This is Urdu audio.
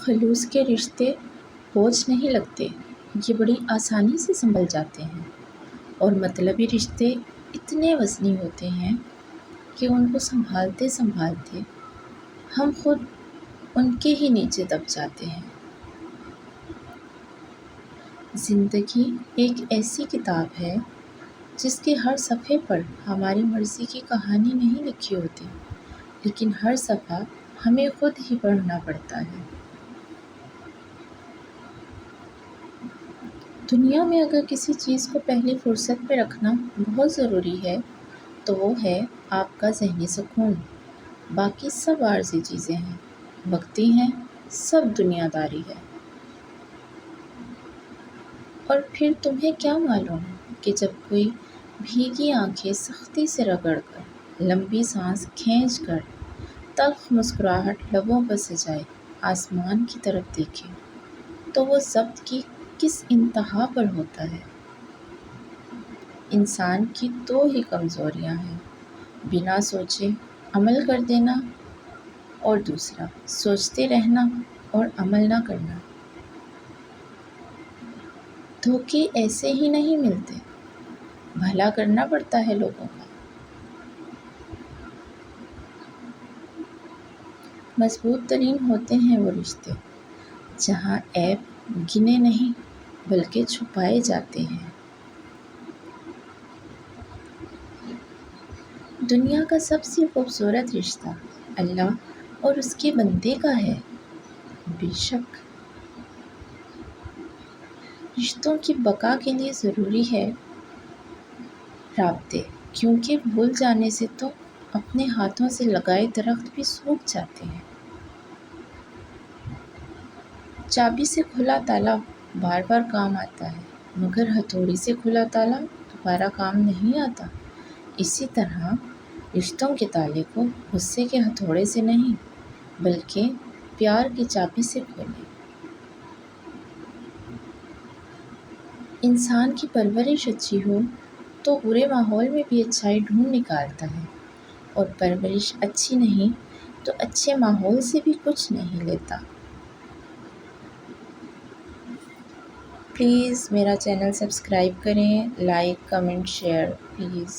خلوص کے رشتے بوجھ نہیں لگتے، یہ بڑی آسانی سے سنبھل جاتے ہیں، اور مطلبی رشتے اتنے وزنی ہوتے ہیں کہ ان کو سنبھالتے سنبھالتے ہم خود ان کے ہی نیچے دب جاتے ہیں۔ زندگی ایک ایسی کتاب ہے جس کے ہر صفحے پر ہماری مرضی کی کہانی نہیں لکھی ہوتی، لیکن ہر صفحہ ہمیں خود ہی پڑھنا پڑتا ہے۔ دنیا میں اگر کسی چیز کو پہلی فرصت پہ رکھنا بہت ضروری ہے تو وہ ہے آپ کا ذہنی سکون۔ باقی سب عارضی چیزیں ہیں، وقتی ہیں، سب دنیا داری ہے۔ اور پھر تمہیں کیا معلوم کہ جب کوئی بھیگی آنکھیں سختی سے رگڑ کر، لمبی سانس کھینچ کر، تلخ مسکراہٹ لبوں پر سجائے آسمان کی طرف دیکھے تو وہ ضبط کی کس انتہا پر ہوتا ہے۔ انسان کی دو ہی کمزوریاں ہیں، بنا سوچے عمل کر دینا، اور دوسرا سوچتے رہنا اور عمل نہ کرنا۔ دھوکے ایسے ہی نہیں ملتے، بھلا کرنا پڑتا ہے لوگوں کا۔ مضبوط ترین ہوتے ہیں وہ رشتے جہاں عیب گنے نہیں بلکہ چھپائے جاتے ہیں۔ دنیا کا سب سے خوبصورت رشتہ اللہ اور اس کے بندے کا ہے، بے شک۔ رشتوں کی بقا کے لیے ضروری ہے رابطے، کیونکہ بھول جانے سے تو اپنے ہاتھوں سے لگائے درخت بھی سوکھ جاتے ہیں۔ چابی سے کھلا تالا بار بار کام آتا ہے، مگر ہتھوڑی سے کھلا تالا دوبارہ کام نہیں آتا۔ اسی طرح رشتوں کے تالے کو غصے کے ہتھوڑے سے نہیں بلکہ پیار کی چابی سے کھولیں۔ انسان کی پرورش اچھی ہو تو برے ماحول میں بھی اچھائی ڈھونڈ نکالتا ہے، اور پرورش اچھی نہیں تو اچھے ماحول سے بھی کچھ نہیں لیتا۔ پلیز میرا چینل سبسکرائب کریں، لائک، کمنٹ، شیئر پلیز۔